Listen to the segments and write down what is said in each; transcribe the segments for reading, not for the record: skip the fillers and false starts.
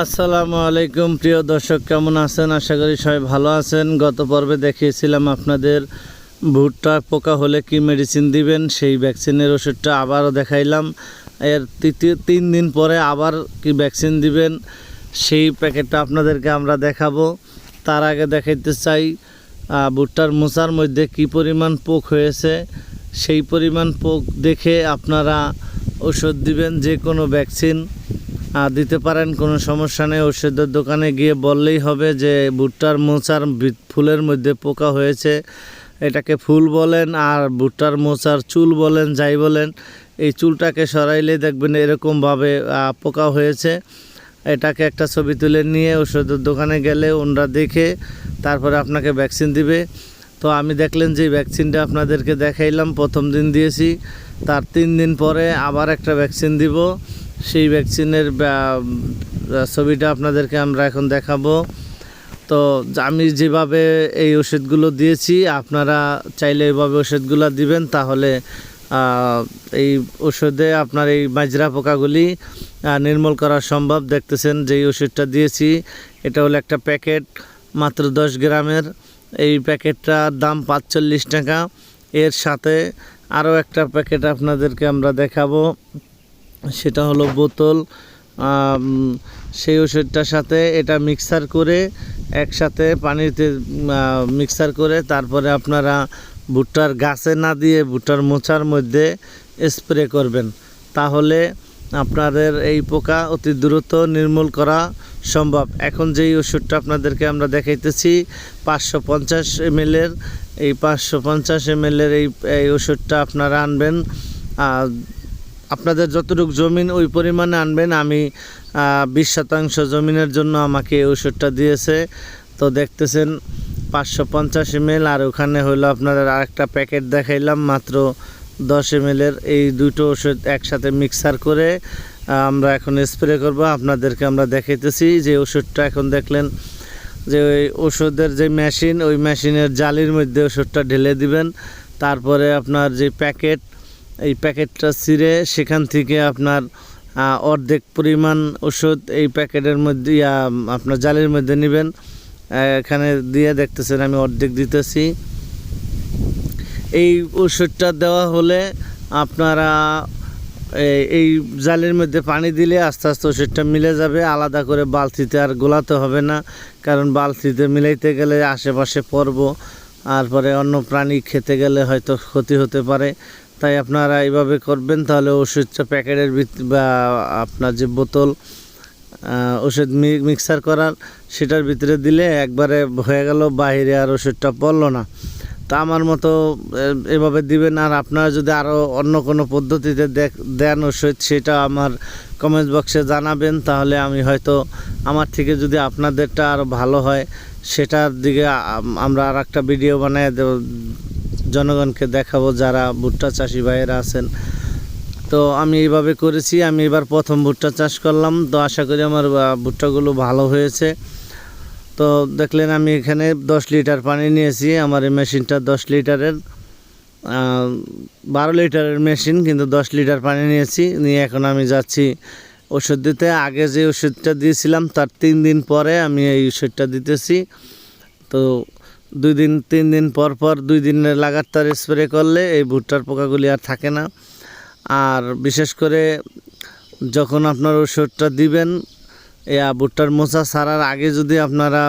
আসসালামু আলাইকুম প্রিয় দর্শক, কেমন আছেন? আশা করি সবাই ভালো আছেন। গত পর্বে দেখিয়েছিলাম আপনাদের ভুট্টা পোকা হলে কি মেডিসিন দিবেন, সেই ভ্যাকসিনের ওষুধটা আবারও দেখাইলাম। এর 3 দিন পরে আবার কি ভ্যাকসিন দিবেন সেই প্যাকেটটা আপনাদেরকে আমরা দেখাবো। তার আগে দেখাইতে চাই ভুট্টার মোচার মধ্যে কি পরিমাণ পোক হয়েছে, সেই পরিমাণ পোক দেখে আপনারা ওষুধ দিবেন। যে কোনো ভ্যাকসিন দিতে পারেন, কোনো সমস্যা নেই। ওষুধের দোকানে গিয়ে বললেই হবে যে ভুট্টার মোচার ফুলের মধ্যে পোকা হয়েছে। এটাকে ফুল বলেন আর ভুট্টার মোচার চুল বলেন, যাই বলেন, এই চুলটাকে সরাইলে দেখবেন এরকমভাবে পোকা হয়েছে। এটাকে একটা ছবি তুলে নিয়ে ওষুধের দোকানে গেলে ওনারা দেখে তারপরে আপনাকে ভ্যাকসিন দিবে। তো আমি দেখলেন যে ভ্যাকসিনটা আপনাদেরকে দেখাইলাম, প্রথম দিন দিয়েছি, তার 3 দিন পরে আবার একটা ভ্যাকসিন দিব। সেই ভ্যাকসিনের ছবিটা আপনাদেরকে আমরা এখন দেখাবো। তো আমি যেভাবে এই ওষুধগুলো দিয়েছি আপনারা চাইলে এইভাবে ওষুধগুলো দিবেন, তাহলে এই ওষুধে আপনার এই মাজরা পোকাগুলি নির্মূল করা সম্ভব। দেখতেছেন যেই ওষুধটা দিয়েছি এটা হলো একটা প্যাকেট, মাত্র 10 গ্রামের। এই প্যাকেটটার দাম 45 টাকা। এর সাথে আরও একটা প্যাকেট আপনাদেরকে আমরা দেখাবো, সেটা হলো বোতল। সেই ওষুধটার সাথে এটা মিক্সার করে একসাথে পানিতে মিক্সার করে তারপরে আপনারা ভুট্টার গাছে না দিয়ে ভুট্টার মোচার মধ্যে স্প্রে করবেন, তাহলে আপনাদের এই পোকা অতি দ্রুত নির্মূল করা সম্ভব। এখন যেই ওষুধটা আপনাদেরকে আমরা দেখাইতেছি 550 ml এই 550 ml এই ওষুধটা আপনারা আনবেন। আপনাদের যতটুকু জমিন ওই পরিমাণে আনবেন। আমি 20% জমিনের জন্য আমাকে এই ওষুধটা দিয়েছে। তো দেখতেছেন 550 ml, আর ওখানে হলো আপনাদের আরেকটা প্যাকেট দেখাইলাম মাত্র 10 ml। এই দুটো ওষুধ একসাথে মিক্সার করে আমরা এখন স্প্রে করব। আপনাদেরকে আমরা দেখাইতেছি যে ওষুধটা এখন দেখলেন যে ওই ওষুধের যে মেশিন, ওই মেশিনের জালির মধ্যে ওষুধটা ঢেলে দিবেন। তারপরে আপনার যে প্যাকেট, এই প্যাকেটটা ছিঁড়ে সেখান থেকে আপনার অর্ধেক পরিমাণ ওষুধ এই প্যাকেটের মধ্যে আপনার জালির মধ্যে নেবেন। এখানে দিয়ে দেখতেছেন আমি অর্ধেক দিতেছি। এই ওষুধটা দেওয়া হলে আপনারা এই জালির মধ্যে পানি দিলে আস্তে আস্তে ওষুধটা মিলে যাবে। আলাদা করে বালতিতে আর গোলাতে হবে না, কারণ বালতিতে মিলাইতে গেলে আশেপাশে পড়ব, তারপরে অন্য প্রাণী খেতে গেলে হয়তো ক্ষতি হতে পারে। তাই আপনারা এইভাবে করবেন, তাহলে ওষুধটা প্যাকেটের বা আপনার যে বোতল ওষুধ মিক্সার করার সেটার ভিতরে দিলে একবারে হয়ে গেল, বাইরে আর ওষুধটা পড়লো না। তা আমার মতো এভাবে দিবেন। আর আপনারা যদি আরও অন্য কোনো পদ্ধতিতে দেন ওষুধ, সেটা আমার কমেন্ট বক্সে জানাবেন, তাহলে আমি হয়তো আমার থেকে যদি আপনাদেরটা আরও ভালো হয় সেটার দিকে আমরা আর একটা ভিডিও বানিয়ে দেব, জনগণকে দেখাবো যারা ভুট্টা চাষি ভাইয়েরা আছেন। তো আমি এইভাবে করেছি। আমি এবার প্রথম ভুট্টা চাষ করলাম, তো আশা করি আমার ভুট্টাগুলো ভালো হয়েছে। তো দেখলেন আমি এখানে 10 লিটার পানি নিয়েছি। আমার এই মেশিনটা 10 লিটারের, 12 লিটারের মেশিন, কিন্তু 10 লিটার পানি নিয়েছি। নিয়ে এখন আমি যাচ্ছি ওষুধ দিতে। আগে যে ওষুধটা দিয়েছিলাম তার 3 দিন পরে আমি এই ওষুধটা দিতেছি। তো 3 দিন পর 2 দিনের লাগাতার স্প্রে করলে এই ভুট্টার পোকাগুলি আর থাকে না। আর বিশেষ করে যখন আপনার ওষুধটা দিবেন, ভুট্টার মোচা ছাড়ার আগে যদি আপনারা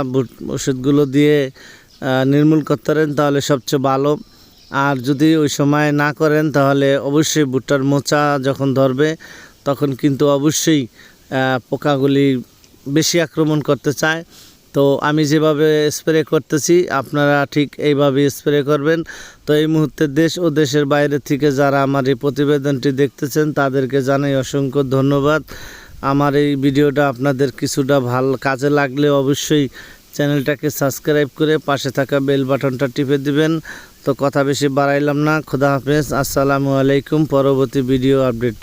ওষুধগুলো দিয়ে নির্মূল করতে পারেন তাহলে সবচেয়ে ভালো। আর যদি ওই সময় না করেন তাহলে অবশ্যই ভুট্টার মোচা যখন ধরবে তখন কিন্তু অবশ্যই পোকাগুলি বেশি আক্রমণ করতে চায়। তো আমি যেভাবে স্প্রে করতেছি আপনারা ঠিক এইভাবে স্প্রে করবেন। তো এই মুহূর্তে দেশ ও দেশের বাইরে থেকে যারা আমার এই প্রতিবেদনটি দেখতেছেন তাদেরকে জানাই অসংখ্য ধন্যবাদ। আমার এই ভিডিওটা আপনাদের কিছুটা ভালো কাজে লাগলে অবশ্যই চ্যানেলটাকে সাবস্ক্রাইব করে পাশে থাকা বেল বাটনটা টিপে দিবেন। তো কথা বেশি বাড়াইলাম না, খোদা হাফেজ, আসসালামু আলাইকুম। পরবর্তী ভিডিও আপডেট।